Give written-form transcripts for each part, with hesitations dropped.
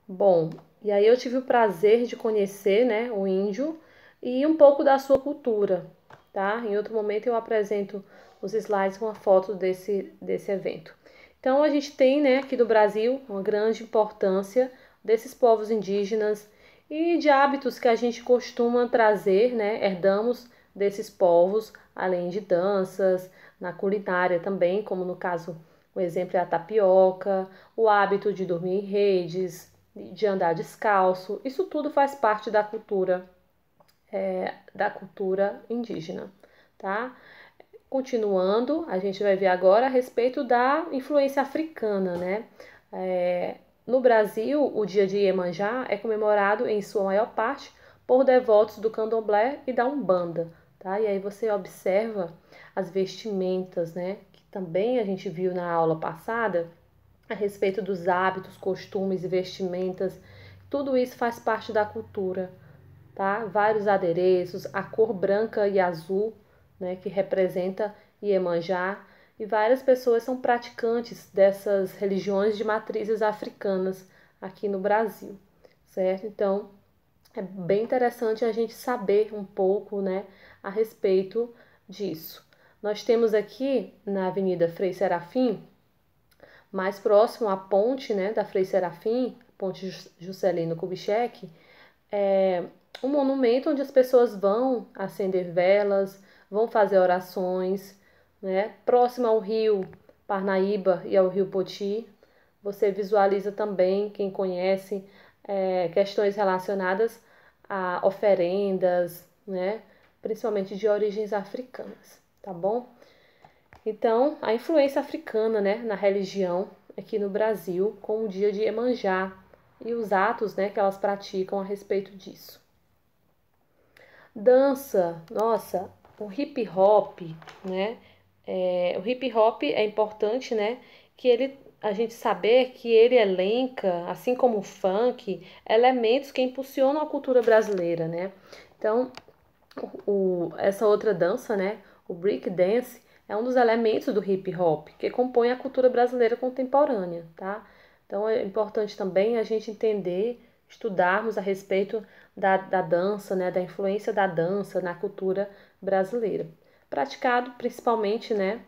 Bom, e aí eu tive o prazer de conhecer, né, o índio e um pouco da sua cultura, tá? Em outro momento eu apresento os slides com a foto desse evento. Então a gente tem, né, aqui do Brasil uma grande importância desses povos indígenas e de hábitos que a gente costuma trazer, né, herdamos desses povos, além de danças, na culinária também, como no caso, o exemplo é a tapioca, o hábito de dormir em redes, de andar descalço, isso tudo faz parte da cultura indígena, tá? Continuando, a gente vai ver agora a respeito da influência africana, né? No Brasil, o dia de Iemanjá é comemorado em sua maior parte por devotos do Candomblé e da Umbanda, tá? E aí você observa as vestimentas, né? Que também a gente viu na aula passada, a respeito dos hábitos, costumes e vestimentas. Tudo isso faz parte da cultura, tá? Vários adereços, a cor branca e azul, né, que representa Iemanjá, e várias pessoas são praticantes dessas religiões de matrizes africanas aqui no Brasil, certo? Então, é bem interessante a gente saber um pouco, né, a respeito disso. Nós temos aqui na Avenida Frei Serafim, mais próximo à ponte, né, da Frei Serafim, ponte Juscelino Kubitschek, é um monumento onde as pessoas vão acender velas, vão fazer orações, né? Próximo ao rio Parnaíba e ao rio Poti, você visualiza também, quem conhece, questões relacionadas a oferendas, né? Principalmente de origens africanas, tá bom? Então, a influência africana, né, na religião aqui no Brasil, com o dia de Iemanjá e os atos, né, que elas praticam a respeito disso. Dança, nossa, o hip hop, né? O hip hop é importante, né? A gente saber que ele elenca, assim como o funk, elementos que impulsionam a cultura brasileira, né? Então, essa outra dança, né? O break dance é um dos elementos do hip hop que compõe a cultura brasileira contemporânea, tá? Então é importante também a gente entender, estudarmos a respeito da dança, né? Da influência da dança na cultura brasileira. Praticado principalmente, né?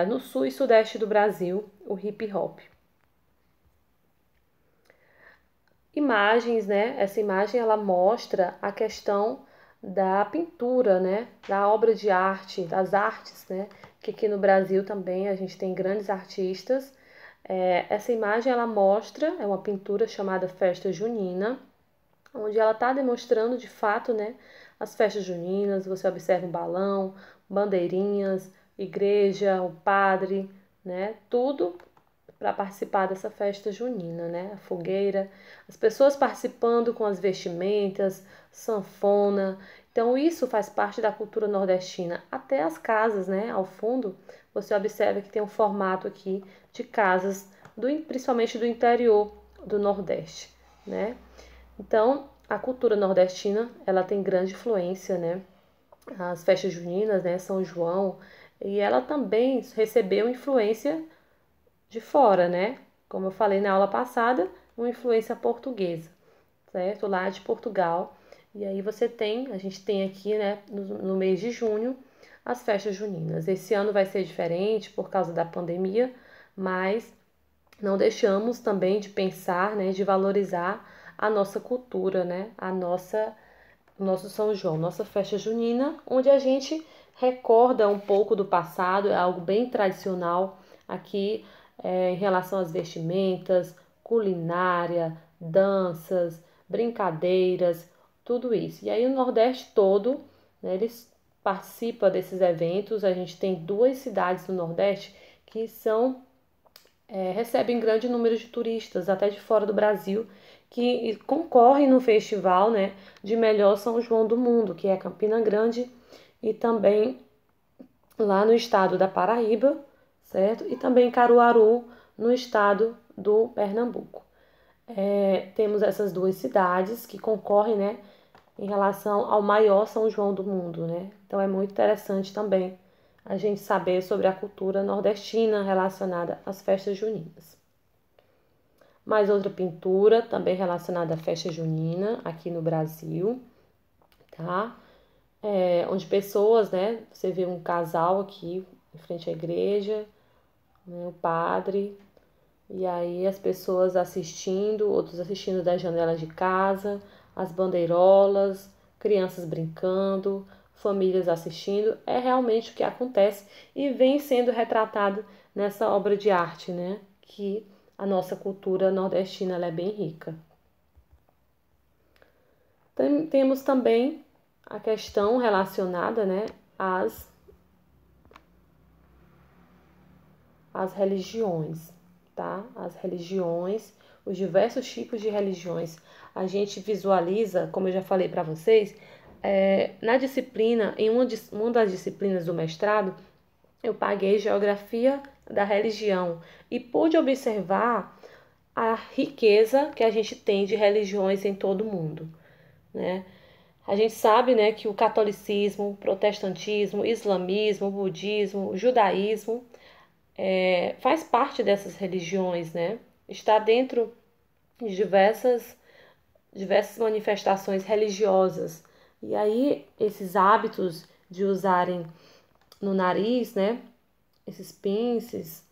No sul e sudeste do Brasil, o hip hop. Imagens, né? Essa imagem ela mostra a questão da pintura, né? Da obra de arte, das artes, né? Que aqui no Brasil também a gente tem grandes artistas. Essa imagem ela mostra, é uma pintura chamada Festa Junina, onde ela está demonstrando de fato, né? As festas juninas, você observa um balão, bandeirinhas, igreja, o padre, né? Tudo para participar dessa festa junina, né? A fogueira, as pessoas participando com as vestimentas, sanfona. Então isso faz parte da cultura nordestina. Até as casas, né? Ao fundo, você observa que tem um formato aqui de casas, principalmente do interior do Nordeste, né? Então, a cultura nordestina, ela tem grande influência, né? As festas juninas, né? São João, e ela também recebeu influência de fora, né? Como eu falei na aula passada, uma influência portuguesa, certo? Lá de Portugal. E aí a gente tem aqui, né, no mês de junho, as festas juninas. Esse ano vai ser diferente por causa da pandemia, mas não deixamos também de pensar, né, de valorizar a nossa cultura, né? Nosso São João, nossa festa junina, onde a gente recorda um pouco do passado, é algo bem tradicional aqui em relação às vestimentas, culinária, danças, brincadeiras, tudo isso. E aí o Nordeste todo, né, eles participam desses eventos. A gente tem duas cidades do Nordeste que recebem grande número de turistas, até de fora do Brasil, que concorrem no festival, né, de melhor São João do mundo, que é Campina Grande, e também lá no estado da Paraíba, certo? E também Caruaru, no estado do Pernambuco. Temos essas duas cidades que concorrem, né, em relação ao maior São João do mundo, né? Então é muito interessante também a gente saber sobre a cultura nordestina relacionada às festas juninas. Mais outra pintura também relacionada à festa junina aqui no Brasil, tá? Onde pessoas, né? Você vê um casal aqui em frente à igreja, né, o padre, e aí as pessoas assistindo, outros assistindo das janelas de casa, as bandeirolas, crianças brincando, famílias assistindo. É realmente o que acontece e vem sendo retratado nessa obra de arte, né? Que a nossa cultura nordestina ela é bem rica. Temos também a questão relacionada, né, às religiões, tá? As religiões, os diversos tipos de religiões. A gente visualiza, como eu já falei para vocês, na disciplina, em uma das disciplinas do mestrado, eu paguei Geografia da Religião e pude observar a riqueza que a gente tem de religiões em todo o mundo, né? A gente sabe, né, que o catolicismo, protestantismo, islamismo, budismo, judaísmo faz parte dessas religiões, né? Está dentro de diversas manifestações religiosas. E aí, esses hábitos de usarem no nariz, né? Esses pinces,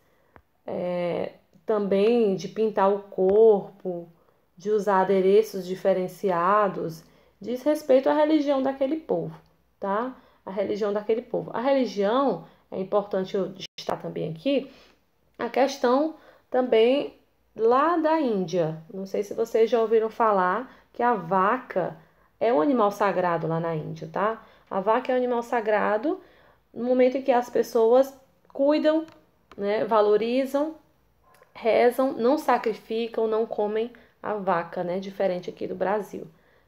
também de pintar o corpo, de usar adereços diferenciados, diz respeito à religião daquele povo, tá? A religião daquele povo. A religião, é importante eu destacar também aqui, a questão também lá da Índia. Não sei se vocês já ouviram falar que a vaca é um animal sagrado lá na Índia, tá? A vaca é um animal sagrado no momento em que as pessoas cuidam, né, valorizam, rezam, não sacrificam, não comem a vaca, né? Diferente aqui do Brasil,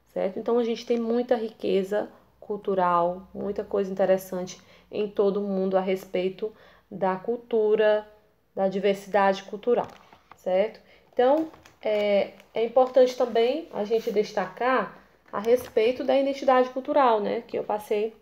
certo? Então a gente tem muita riqueza cultural, muita coisa interessante em todo o mundo a respeito da cultura, da diversidade cultural, certo? Então é importante também a gente destacar a respeito da identidade cultural, né? Que eu passei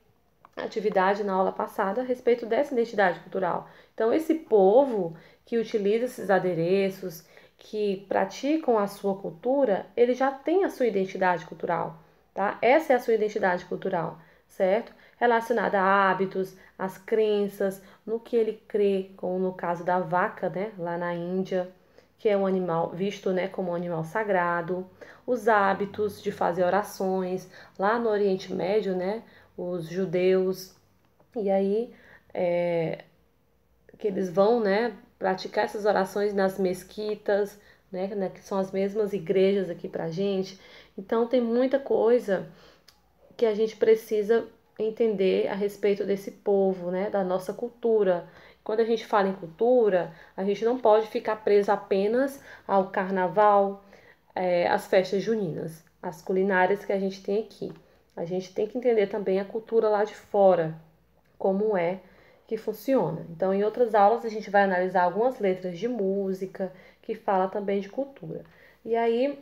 atividade na aula passada a respeito dessa identidade cultural. Então, esse povo que utiliza esses adereços, que praticam a sua cultura, ele já tem a sua identidade cultural, tá? Essa é a sua identidade cultural, certo? Relacionada a hábitos, às crenças, no que ele crê, como no caso da vaca, né, lá na Índia, que é um animal visto, né, como um animal sagrado, os hábitos de fazer orações, lá no Oriente Médio, né, os judeus, e aí que eles vão, né, praticar essas orações nas mesquitas, né, que são as mesmas igrejas aqui pra gente. Então tem muita coisa que a gente precisa entender a respeito desse povo, né, da nossa cultura. Quando a gente fala em cultura, a gente não pode ficar preso apenas ao carnaval, às festas juninas, às culinárias que a gente tem aqui. A gente tem que entender também a cultura lá de fora, como é que funciona. Então, em outras aulas, a gente vai analisar algumas letras de música que fala também de cultura. E aí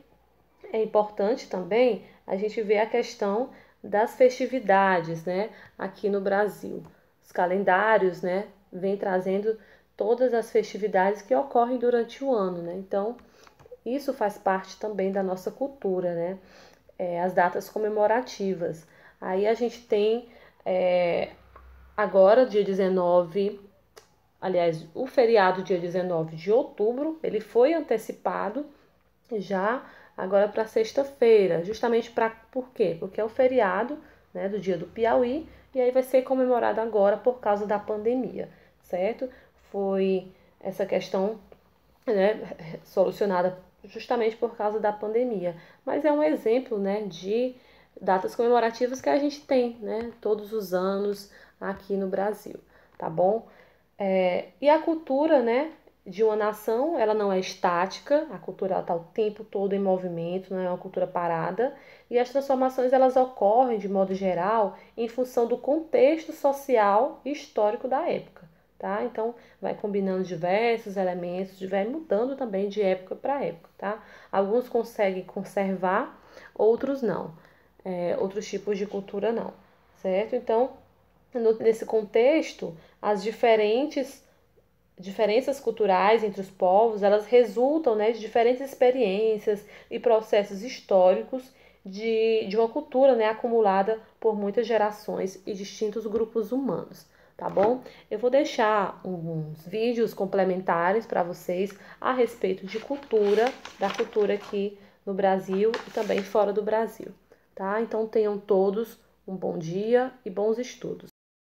é importante também a gente ver a questão das festividades, né, aqui no Brasil. Os calendários, né, vem trazendo todas as festividades que ocorrem durante o ano, né? Então, isso faz parte também da nossa cultura, né? As datas comemorativas. Aí a gente tem agora, dia 19, aliás, o feriado dia 19 de outubro, ele foi antecipado já agora para sexta-feira, justamente por quê? Porque é o feriado, né, do dia do Piauí, e aí vai ser comemorado agora por causa da pandemia, certo? Foi essa questão, né, solucionada justamente por causa da pandemia. Mas é um exemplo, né, de datas comemorativas que a gente tem, né, todos os anos aqui no Brasil, tá bom? E a cultura, né, de uma nação, ela não é estática, a cultura está o tempo todo em movimento, não é uma cultura parada, e as transformações elas ocorrem, de modo geral, em função do contexto social e histórico da época, tá? Então, vai combinando diversos elementos, vai mudando também de época para época, tá? Alguns conseguem conservar, outros não. Outros tipos de cultura não, certo? Então, nesse contexto, as diferentes diferenças culturais entre os povos, elas resultam, né, de diferentes experiências e processos históricos de uma cultura, né, acumulada por muitas gerações e distintos grupos humanos, tá bom? Eu vou deixar uns vídeos complementares para vocês a respeito de cultura, da cultura aqui no Brasil e também fora do Brasil, tá? Então tenham todos um bom dia e bons estudos.